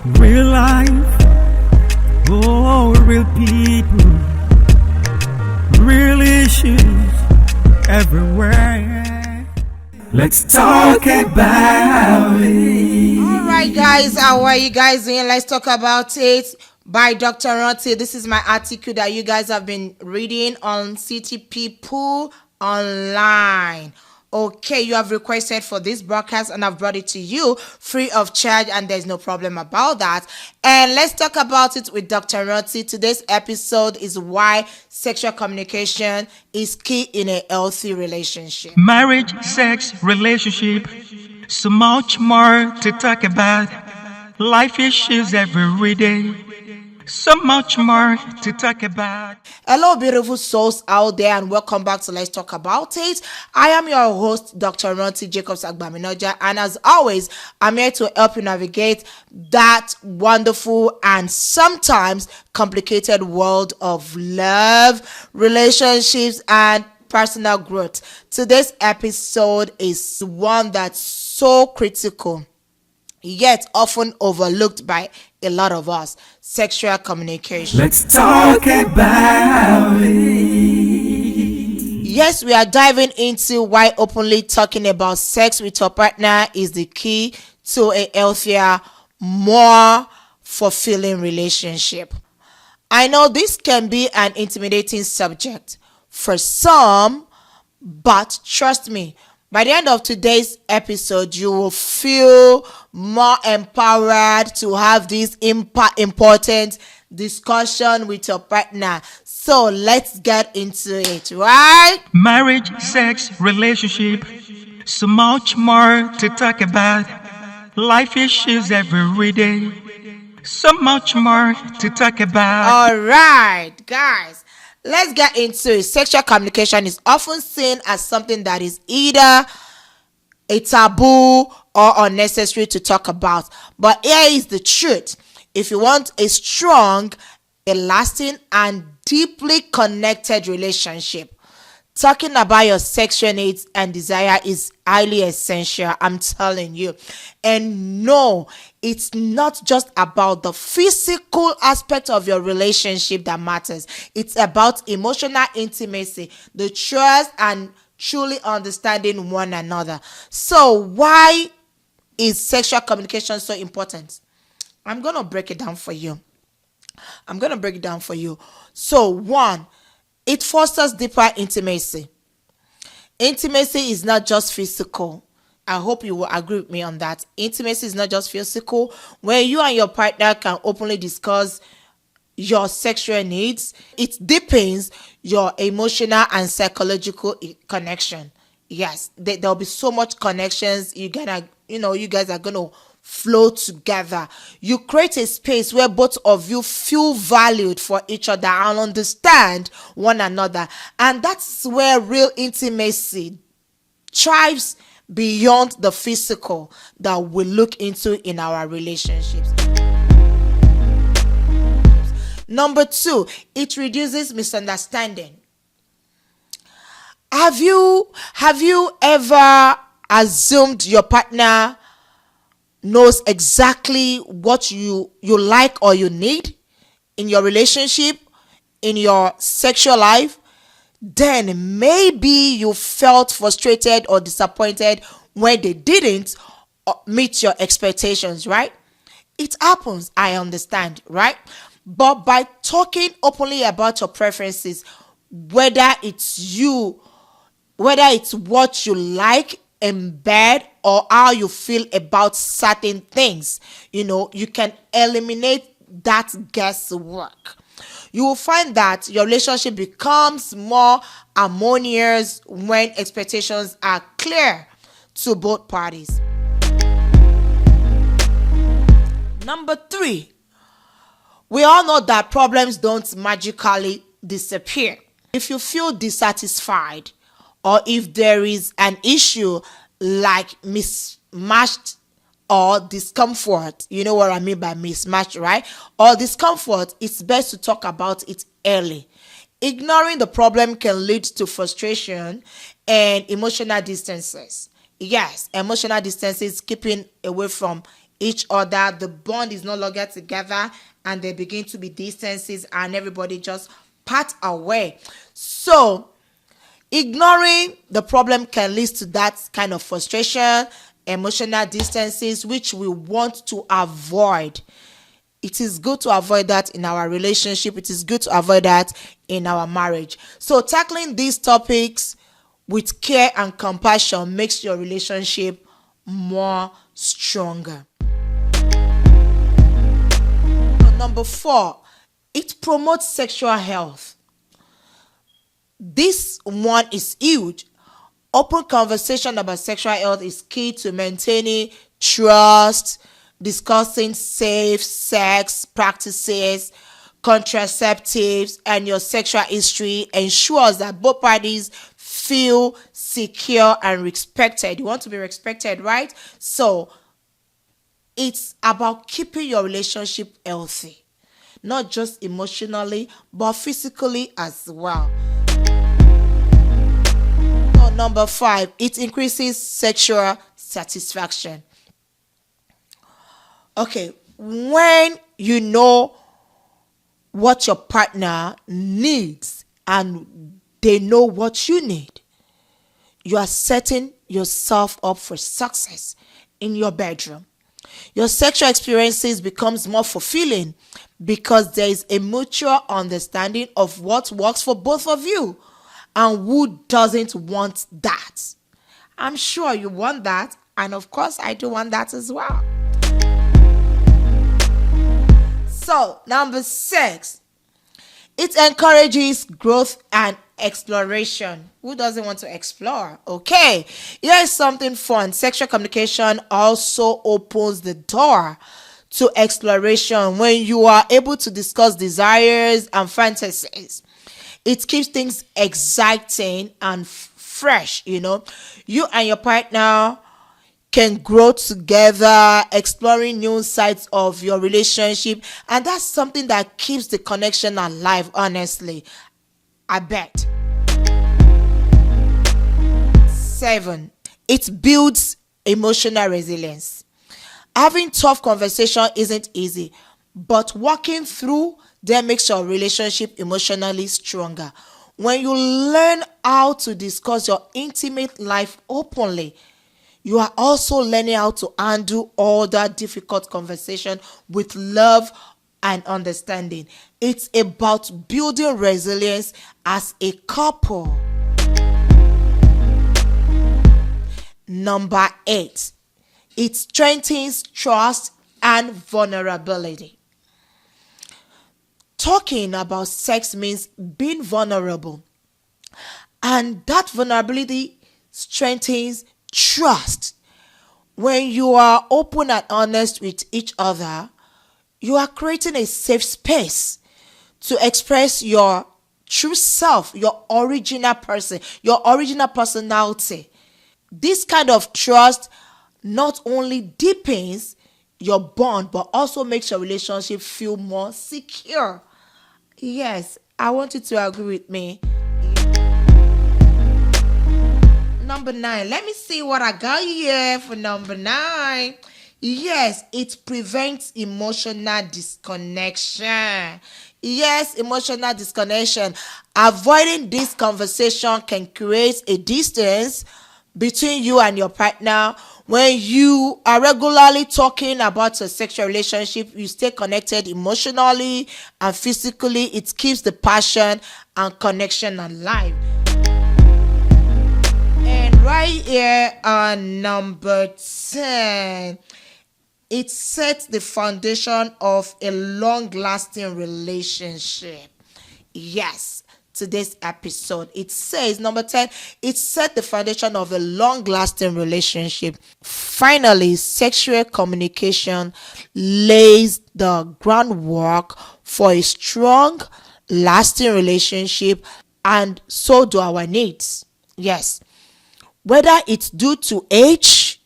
Real life, oh, real people, real issues everywhere. Let's talk about it. All right, guys, how are you guys doing? Let's talk about it by Dr. Ranti. This is my article that you guys have been reading on City People Online. Okay, you have requested for this broadcast and I've brought it to you free of charge, and there's no problem about that. And let's talk about it with Dr. Ranti. Today's episode is why sexual communication is key in a healthy relationship. Marriage, sex, relationship, so much more to talk about. Life issues every day, so much more to talk about. Hello, beautiful souls out there, and welcome back to Let's Talk About It. I am your host, Dr. Ranti Jacobs Agbaminaja, and as always, I'm here to help you navigate that wonderful and sometimes complicated world of love, relationships, and personal growth. Today's episode is one that's so critical, yet often overlooked by a lot of us: sexual communication. Let's talk about it. Yes, we are diving into why openly talking about sex with your partner is the key to a healthier, more fulfilling relationship. I know this can be an intimidating subject for some, but trust me, by the end of today's episode, you will feel more empowered to have this important discussion with your partner. So let's get into it, right? Marriage, sex, relationship, so much more to talk about. Life issues every day, so much more to talk about. All right, guys. Let's get into it. Sexual communication is often seen as something that is either a taboo or unnecessary to talk about. But here is the truth. If you want a strong, a lasting, and deeply connected relationship, talking about your sexual needs and desire is highly essential, I'm telling you. And no, it's not just about the physical aspect of your relationship that matters. It's about emotional intimacy, the trust, and truly understanding one another. So why is sexual communication so important? I'm going to break it down for you. So one, it fosters deeper intimacy. Intimacy is not just physical. I hope you will agree with me on that. Intimacy is not just physical. When you and your partner can openly discuss your sexual needs, it deepens your emotional and psychological connection. Yes, there'll be so much connections. You guys are gonna flow together. You create a space where both of you feel valued for each other and understand one another. And that's where real intimacy thrives beyond the physical that we look into in our relationships. Number two, it reduces misunderstanding. Have you ever assumed your partner knows exactly what you like or you need in your relationship, in your sexual life? Then maybe you felt frustrated or disappointed when they didn't meet your expectations, right? It happens, I understand, right? But by talking openly about your preferences, whether it's what you like in bed or how you feel about certain things, you can eliminate that guesswork. You will find that your relationship becomes more harmonious when expectations are clear to both parties. Number three, we all know that problems don't magically disappear. If you feel dissatisfied, or if there is an issue like mismatched or discomfort, you know what I mean by mismatch, right? Or discomfort, it's best to talk about it early. Ignoring the problem can lead to frustration and emotional distances. Yes, emotional distance is keeping away from each other, the bond is no longer together, and there begin to be distances, and everybody just part away. So ignoring the problem can lead to that kind of frustration, emotional distances, which we want to avoid. It is good to avoid that in our relationship. It is good to avoid that in our marriage. So tackling these topics with care and compassion makes your relationship more stronger. Number 4, it promotes sexual health. This one is huge. Open conversation about sexual health is key to maintaining trust. Discussing safe sex practices, contraceptives, and your sexual history ensures that both parties feel secure and respected. You want to be respected, right? So it's about keeping your relationship healthy, not just emotionally, but physically as well. So number 5, it increases sexual satisfaction. Okay, when you know what your partner needs and they know what you need, you are setting yourself up for success in your bedroom. Your sexual experiences becomes more fulfilling because there is a mutual understanding of what works for both of you. And who doesn't want that? I'm sure you want that, and of course I do want that as well. So, number 6, it encourages growth and exploration. Who doesn't want to explore? Okay, here is something fun. Sexual communication also opens the door to exploration. When you are able to discuss desires and fantasies, it keeps things exciting and fresh. You and your partner can grow together, exploring new sides of your relationship, and that's something that keeps the connection alive, honestly. I bet. 7, it builds emotional resilience. Having tough conversation isn't easy, but walking through them makes your relationship emotionally stronger. When you learn how to discuss your intimate life openly, you are also learning how to handle all that difficult conversation with love and understanding. It's about building resilience as a couple. Number 8, it strengthens trust and vulnerability. Talking about sex means being vulnerable, and that vulnerability strengthens trust. When you are open and honest with each other, you are creating a safe space to express your true self, your original person, your original personality. This kind of trust not only deepens your bond, but also makes your relationship feel more secure. Yes, I want you to agree with me. Number 9, let me see what I got here for number 9. Yes, it prevents emotional disconnection. Yes, emotional disconnection. Avoiding this conversation can create a distance between you and your partner. When you are regularly talking about your sexual relationship, you stay connected emotionally and physically. It keeps the passion and connection alive. And right here on number 10, it sets the foundation of a long-lasting relationship. Yes, today's episode, it says, number 10, it set the foundation of a long-lasting relationship. Finally, sexual communication lays the groundwork for a strong, lasting relationship, and so do our needs. Yes, whether it's due to age,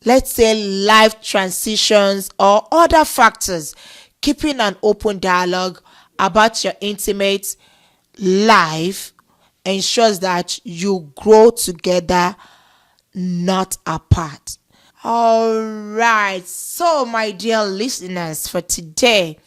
let's say life transitions, or other factors, keeping an open dialogue about your intimate life ensures that you grow together, not apart. All right. So, my dear listeners, for today,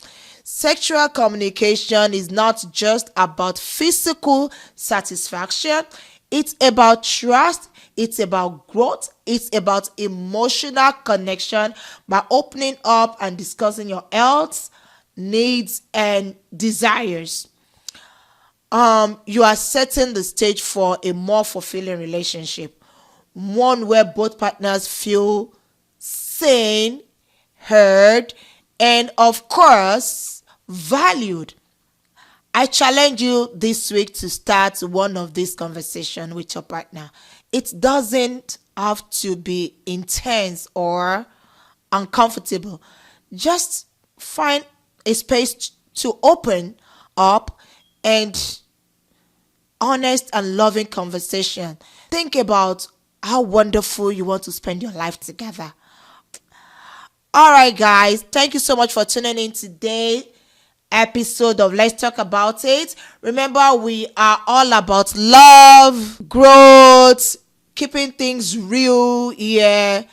sexual communication is not just about physical satisfaction, it's about trust, it's about growth, it's about emotional connection by opening up and discussing your health, needs, and desires. You are setting the stage for a more fulfilling relationship, one where both partners feel seen, heard, and of course, valued. I challenge you this week to start one of these conversations with your partner. It doesn't have to be intense or uncomfortable. Just find a space to open up and honest and loving conversation. Think about how wonderful you want to spend your life together. All right, guys. Thank you so much for tuning in today episode of Let's Talk About It. Remember, we are all about love, growth, keeping things real here.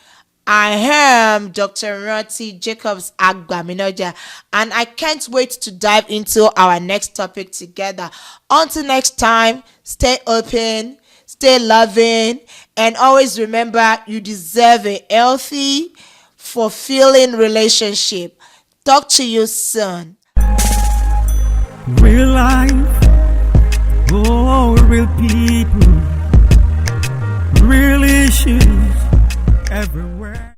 I am Dr. Ranti Jacobs Agbaminoja, and I can't wait to dive into our next topic together. Until next time, stay open, stay loving, and always remember you deserve a healthy, fulfilling relationship. Talk to you soon. Real life, oh, real people, real issues, everywhere.